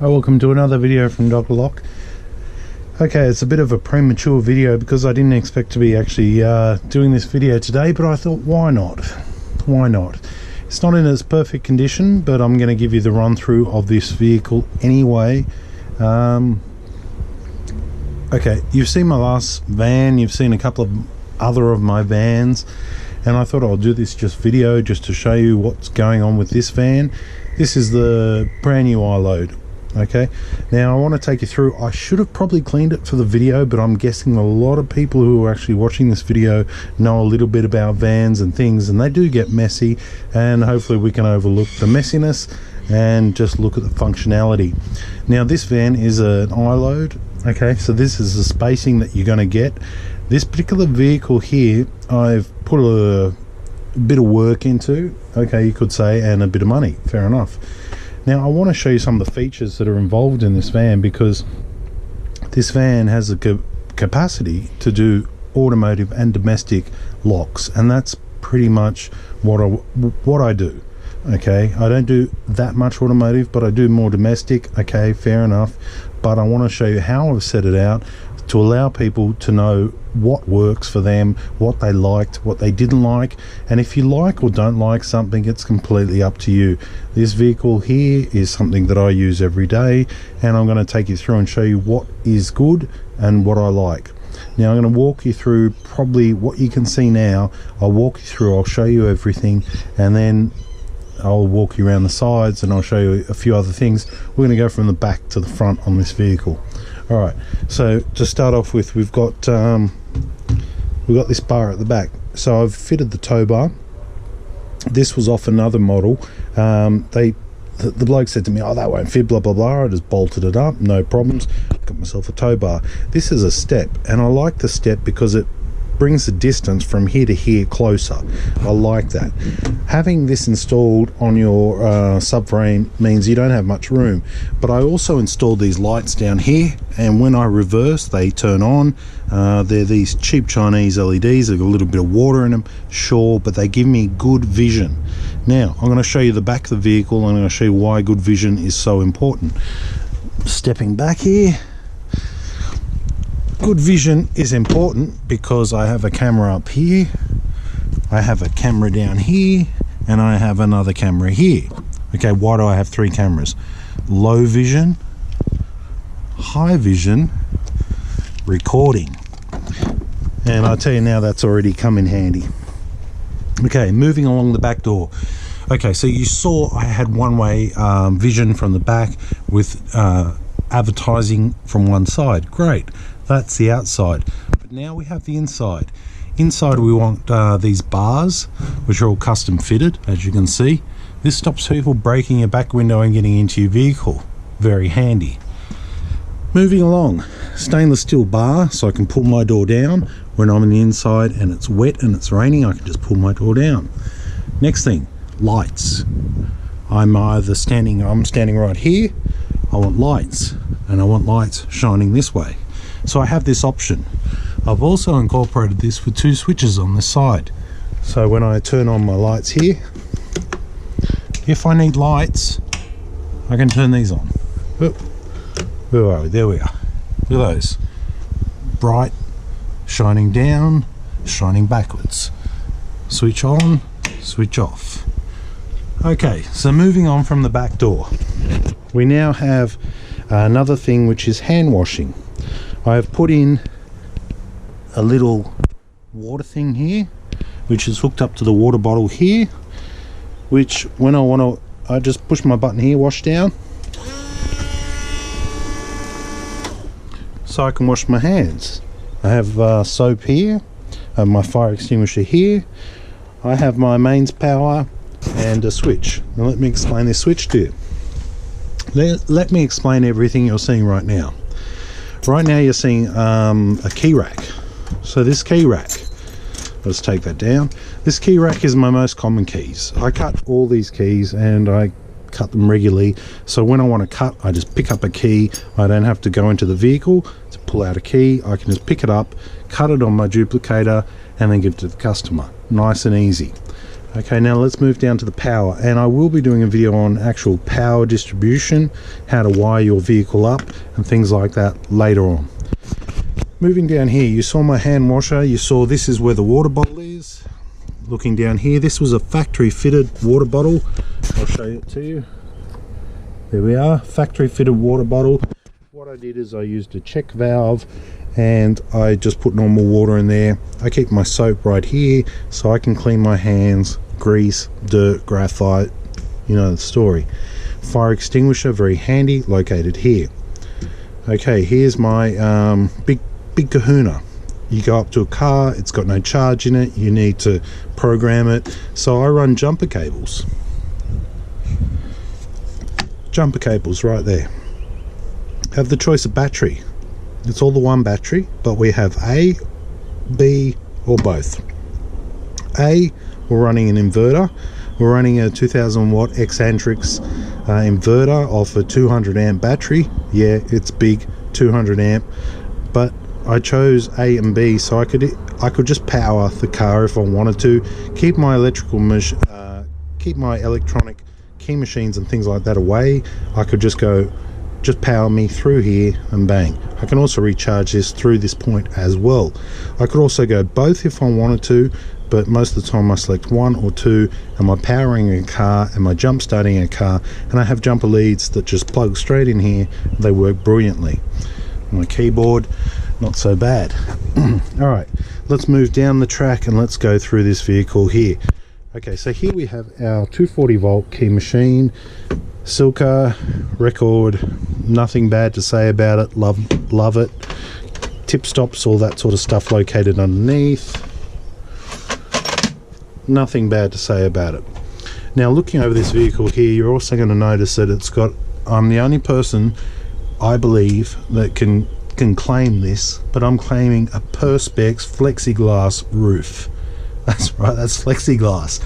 Welcome to another video from Dr. Lock. Okay, it's a bit of a premature video because I didn't expect to be actually doing this video today, but I thought, why not? Why not? It's not in its perfect condition, but I'm going to give you the run through of this vehicle anyway. Okay, you've seen my last van, you've seen a couple of other of my vans, and I thought I'll do this video just to show you what's going on with this van. This is the brand new Iload. Okay, now I want to take you through. I should have probably cleaned it for the video, but I'm guessing a lot of people who are actually watching this video know a little bit about vans and things, and they do get messy, and hopefully we can overlook the messiness and just look at the functionality. Now this van is an Iload. Okay, so this is the spacing that you're going to get. This particular vehicle here, I've put a bit of work into, okay, you could say, and a bit of money, fair enough. Now I want to show you some of the features that are involved in this van, because this van has a capacity to do automotive and domestic locks, and that's pretty much what I do. Okay, I don't do that much automotive, but I do more domestic. Okay, fair enough, but I want to show you how I've set it out to allow people to know what works for them, what they liked, what they didn't like, and if you like or don't like something, it's completely up to you. This vehicle here is something that I use every day, and I'm going to take you through and show you what is good and what I like. Now I'm going to walk you through probably what you can see now. I'll walk you through, I'll show you everything, and then I'll walk you around the sides and I'll show you a few other things. We're going to go from the back to the front on this vehicle. Alright, so to start off with, we've got this bar at the back. So I've fitted the tow bar. This was off another model. The bloke said to me, oh, that won't fit, blah blah blah. I just bolted it up, no problems. Got myself a tow bar. This is a step, and I like the step because it brings the distance from here to here closer. I like that. Having this installed on your subframe means you don't have much room, but I also installed these lights down here, and when I reverse they turn on. They're these cheap Chinese LEDs. They've got a little bit of water in them, sure, but they give me good vision. Now I'm going to show you the back of the vehicle, and I'm going to show you why good vision is so important. Stepping back here, good vision is important because I have a camera up here, I have a camera down here, and I have another camera here. Okay, why do I have three cameras? Low vision, high vision, recording. And I'll tell you now, that's already come in handy. Okay, moving along the back door. Okay, so you saw I had one-way vision from the back with advertising from one side. Great. That's the outside, but now we have the inside. Inside we want these bars, which are all custom fitted, as you can see. This stops people breaking your back window and getting into your vehicle. Very handy. Moving along, stainless steel bar, so I can pull my door down when I'm on the inside and it's wet and it's raining. I can just pull my door down. Next thing, lights. I'm standing right here. I want lights, and I want lights shining this way. So I have this option. I've also incorporated this with two switches on the side. So when I turn on my lights here, if I need lights, I can turn these on. Oh, where are we? There we are. Look at those. Bright, shining down, shining backwards. Switch on, switch off. Okay, so moving on from the back door, we now have another thing, which is hand washing. I have put in a little water thing here, which is hooked up to the water bottle here, which when I want to, I just push my button here, wash down, so I can wash my hands. I have soap here, I have my fire extinguisher here, I have my mains power and a switch. Now let me explain this switch to you. Let me explain everything you're seeing right now. Right now you're seeing a key rack. So this key rack, let's take that down. This key rack is my most common keys. I cut all these keys and I cut them regularly. So when I want to cut, I just pick up a key. I don't have to go into the vehicle to pull out a key. I can just pick it up, cut it on my duplicator, and then give it to the customer. Nice and easy. Okay, now let's move down to the power, and I will be doing a video on actual power distribution, how to wire your vehicle up and things like that later on. Moving down here, you saw my hand washer, you saw this is where the water bottle is. Looking down here, this was a factory fitted water bottle. I'll show it to you. There we are, factory fitted water bottle. What I did is I used a check valve and I just put normal water in there. I keep my soap right here so I can clean my hands, grease, dirt, graphite, you know the story. Fire extinguisher, very handy, located here. Okay, here's my big kahuna. You go up to a car, it's got no charge in it, you need to program it, so I run jumper cables right there. Have the choice of battery. It's all the one battery, but we have A, B, or both. A, we're running an inverter. We're running a 2000 watt Xantrix inverter off a 200 amp battery. Yeah, it's big, 200 amp, but I chose A and B so I could just power the car if I wanted to, keep my keep my electronic key machines and things like that away. I could just power me through here and bang. I can also recharge this through this point as well. I could also go both if I wanted to, but most of the time I select one or two. Am I powering a car? Am I jump starting a car? And I have jumper leads that just plug straight in here. They work brilliantly. My keyboard, not so bad. All right, let's move down the track and let's go through this vehicle here. Okay, so here we have our 240 volt key machine, Silca record, nothing bad to say about it, love it. Tip stops, all that sort of stuff located underneath. Nothing bad to say about it. Now looking over this vehicle here, you're also going to notice that it's got, I'm the only person I believe that can claim this, but I'm claiming a Perspex Plexiglass roof. That's right, that's Plexiglass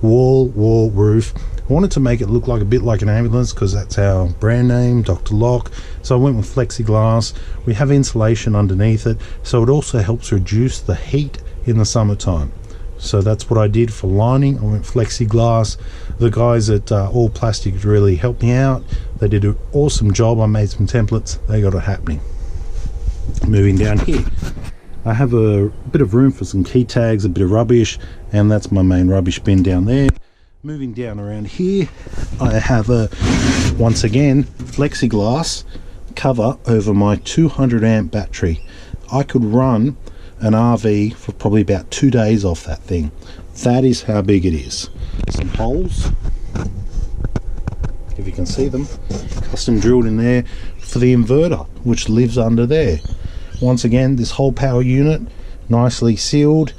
wall roof. I wanted to make it look like a bit like an ambulance because that's our brand name, Dr. Lock. So I went with Plexiglass. We have insulation underneath it, so it also helps reduce the heat in the summertime. So that's what I did for lining. I went Plexiglass. The guys at All Plastic really helped me out. They did an awesome job. I made some templates. They got it happening. Moving down here, I have a bit of room for some key tags, a bit of rubbish, and that's my main rubbish bin down there. Moving down around here, I have a, once again, Plexiglass cover over my 200 amp battery. I could run an RV for probably about 2 days off that thing. That is how big it is. Some holes, if you can see them, custom drilled in there for the inverter, which lives under there. Once again, this whole power unit, nicely sealed,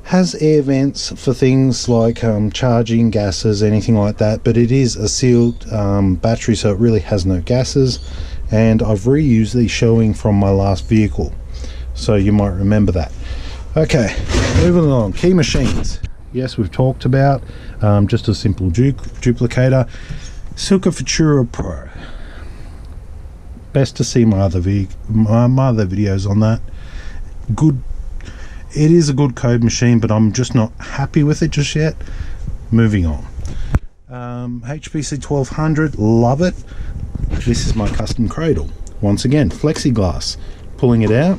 has air vents for things like charging, gases, anything like that, but it is a sealed battery, so it really has no gases. And I've reused these shelving from my last vehicle, so you might remember that. Okay, moving along, key machines. Yes, we've talked about just a simple duplicator. Silca Futura Pro. Best to see my other videos on that. Good. It is a good code machine, but I'm just not happy with it just yet. Moving on. HPC 1200, love it. This is my custom cradle. Once again, Plexiglass. Pulling it out.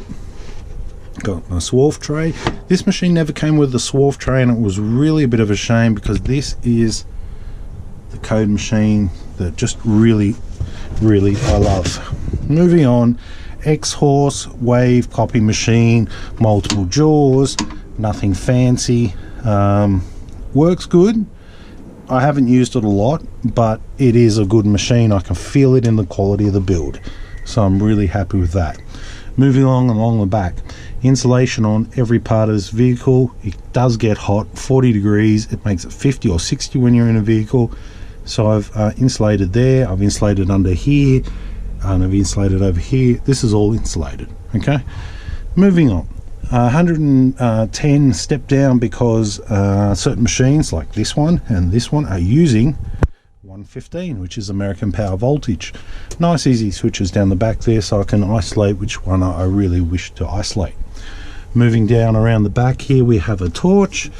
Got my swarf tray. This machine never came with the swarf tray, and it was really a bit of a shame because this is the code machine that just really I love. Moving on, X-Horse wave copy machine, multiple jaws, nothing fancy, works good. I haven't used it a lot, but it is a good machine. I can feel it in the quality of the build, so I'm really happy with that. Moving along the back, insulation on every part of this vehicle. It does get hot, 40 degrees. It makes it 50 or 60 when you're in a vehicle. So I've insulated there, I've insulated under here, and I've insulated over here. This is all insulated. Okay, moving on. 110 step down because certain machines like this one and this one are using 115, which is American power voltage. Nice easy switches down the back there, so I can isolate which one I really wish to isolate. Moving down around the back here, we have a torch.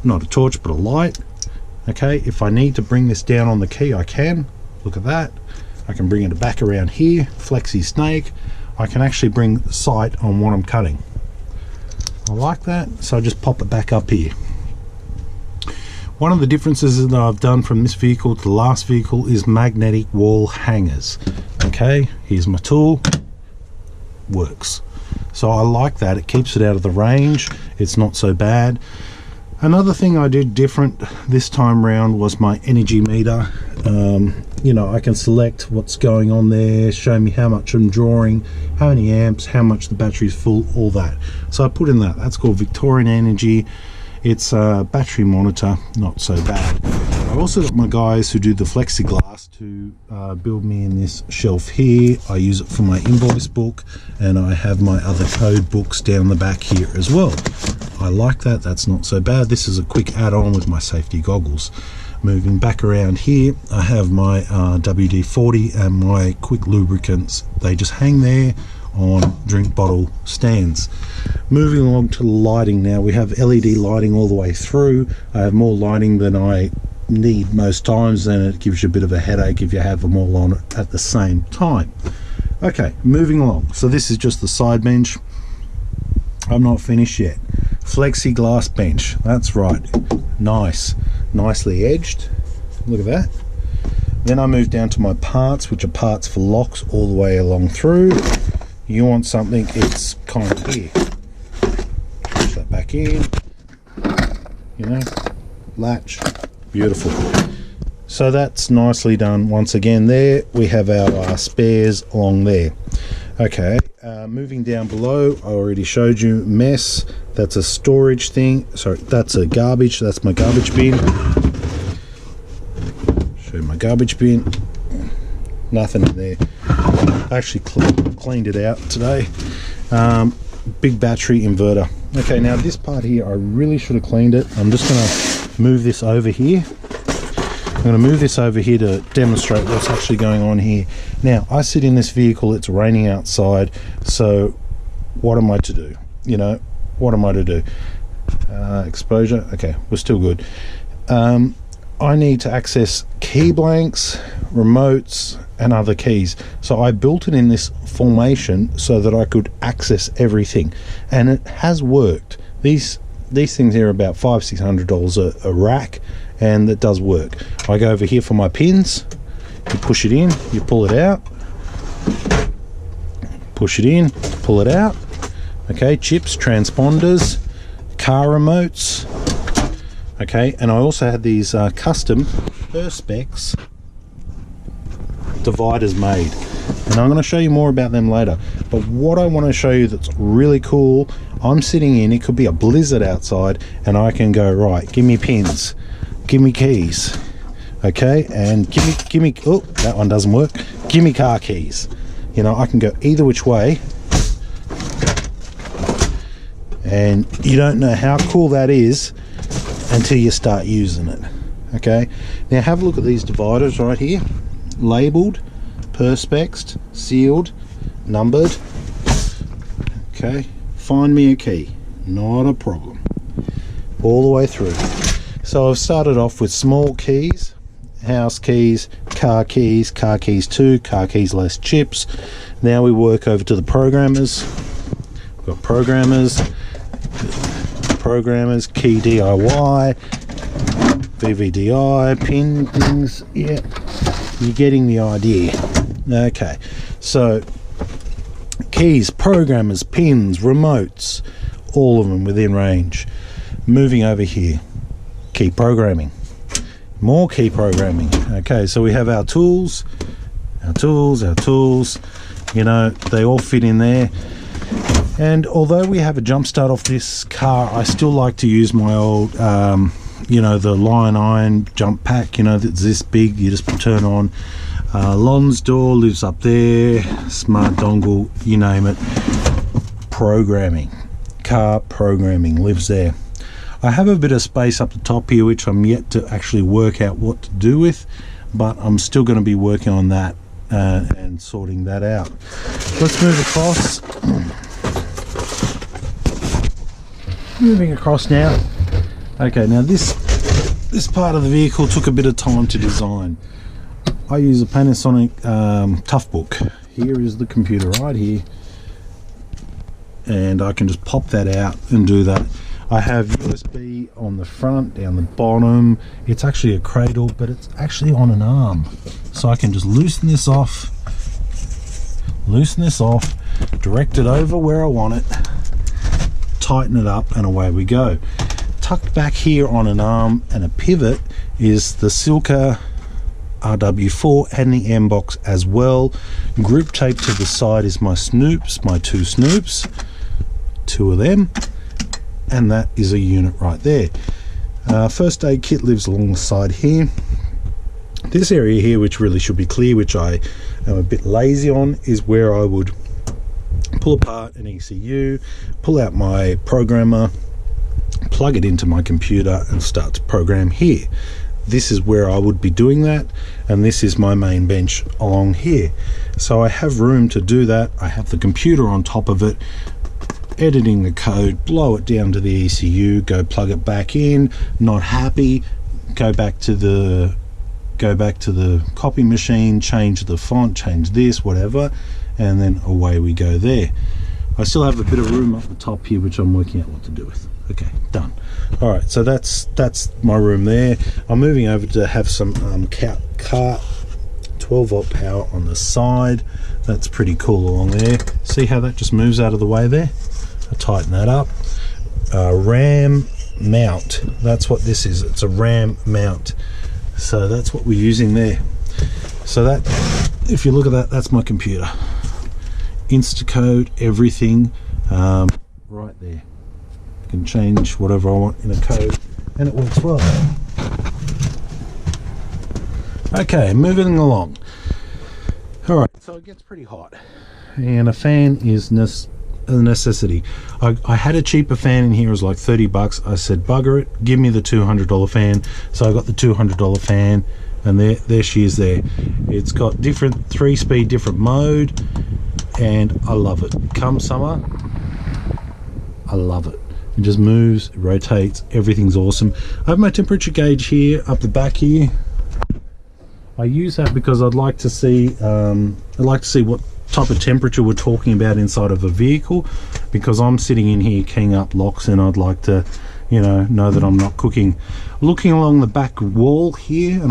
not a torch but a light. Okay, if I need to bring this down on the key, I can. Look at that. I can bring it back around here, flexi snake. I can actually bring sight on what I'm cutting. I like that, so I just pop it back up here. One of the differences that I've done from this vehicle to the last vehicle is magnetic wall hangers. Okay, here's my tool, works. So I like that, it keeps it out of the range, it's not so bad. Another thing I did different this time round was my energy meter. You know, I can select what's going on there, show me how much I'm drawing, how many amps, how much the battery's full, all that. So I put in that. That's called Victorian Energy. It's a battery monitor, not so bad. I also got my guys who do the Plexiglass to build me in this shelf here. I use it for my invoice book, and I have my other code books down the back here as well. I like that, that's not so bad. This is a quick add-on with my safety goggles. Moving back around here, I have my WD-40 and my quick lubricants. They just hang there on drink bottle stands. Moving along to lighting now, we have LED lighting all the way through. I have more lighting than I need most times, and it gives you a bit of a headache if you have them all on at the same time. Okay, moving along. So this is just the side bench. I'm not finished yet. Plexiglass bench, that's right, nice, nicely edged, look at that. Then I move down to my parts, which are parts for locks all the way along through. You want something, it's kind of here. Push that back in, you know, latch, beautiful. So that's nicely done. Once again, there we have our spares along there. Okay, moving down below, I already showed you mess. That's a storage thing. Sorry, that's a garbage. That's my garbage bin. Show my garbage bin. Nothing in there. I actually cleaned it out today. Big battery inverter. Okay, now this part here, I really should have cleaned it. I'm just going to move this over here. I'm going to move this over here to demonstrate what's actually going on here. Now, I sit in this vehicle, it's raining outside, so what am I to do? You know, what am I to do? Exposure, okay, we're still good. I need to access key blanks, remotes, and other keys. So I built it in this formation so that I could access everything, and it has worked. These things here are about $500-600 a rack, and that does work. I go over here for my pins. You push it in, you pull it out, push it in, pull it out. Okay, chips, transponders, car remotes. Okay, and I also had these custom Perspex dividers made, and I'm going to show you more about them later. But what I want to show you that's really cool, I'm sitting in, it could be a blizzard outside, and I can go, right, give me pins, give me keys, okay, and give me, oh, that one doesn't work, give me car keys. You know, I can go either which way, and you don't know how cool that is until you start using it. Okay, now have a look at these dividers right here, labeled, Perspex, sealed, numbered. Okay, find me a key, not a problem, all the way through. So I've started off with small keys, house keys, car keys 2, car keys less chips. Now we work over to the programmers. We've got programmers, key DIY, VVDI, pins, yeah, you're getting the idea. Okay, so keys, programmers, pins, remotes, all of them within range. Moving over here, key programming, more key programming. Okay, so we have our tools, you know, they all fit in there. And although we have a jump start off this car, I still like to use my old you know, the Lion Iron jump pack, you know, that's this big, you just turn on. Lon's door lives up there, smart dongle, you name it. Programming, car programming lives there. I have a bit of space up the top here which I'm yet to actually work out what to do with, but I'm still going to be working on that and sorting that out. Let's move across. Moving across now, Okay, now this part of the vehicle took a bit of time to design. I use a Panasonic Toughbook. Here is the computer right here, and I can just pop that out and do that. I have USB on the front, down the bottom. It's actually a cradle, but it's actually on an arm, so I can just loosen this off, direct it over where I want it, tighten it up, and away we go. Tucked back here on an arm and a pivot is the Silka RW4 and the M-Box as well. Group tape to the side is my snoops, my two snoops, two of them, and that is a unit right there. First aid kit lives along the side here. This area here, which really should be clear, which I am a bit lazy on, is where I would pull apart an ECU, pull out my programmer, plug it into my computer and start to program here. This is where I would be doing that, and this is my main bench along here. So I have room to do that. I have the computer on top of it, editing the code, blow it down to the ECU, go plug it back in, not happy, go back to the copy machine, change the font, change this, whatever, and then away we go there. I still have a bit of room up the top here, which I'm working out what to do with. Okay, done. All right, so that's my room there. I'm moving over to have some car 12 volt power on the side. That's pretty cool along there. See how that just moves out of the way there? I tighten that up. RAM mount, that's what this is. It's a RAM mount, so that's what we're using there. So that, if you look at that, that's my computer. Instacode, everything right there. I can change whatever I want in a code, and it works well. Okay, moving along. All right, so it gets pretty hot, and a fan is a necessity. I had a cheaper fan in here. It was like 30 bucks. I said, bugger it, give me the $200 fan. So I got the $200 fan, and there she is there. It's got different 3-speed, different mode, and I love it. Come summer, I love it. It just moves, it rotates, everything's awesome. I have my temperature gauge here up the back here. I use that because I'd like to see what type of temperature we're talking about inside of a vehicle, because I'm sitting in here keying up locks, and I'd like to, you know that I'm not cooking. Looking along the back wall here, and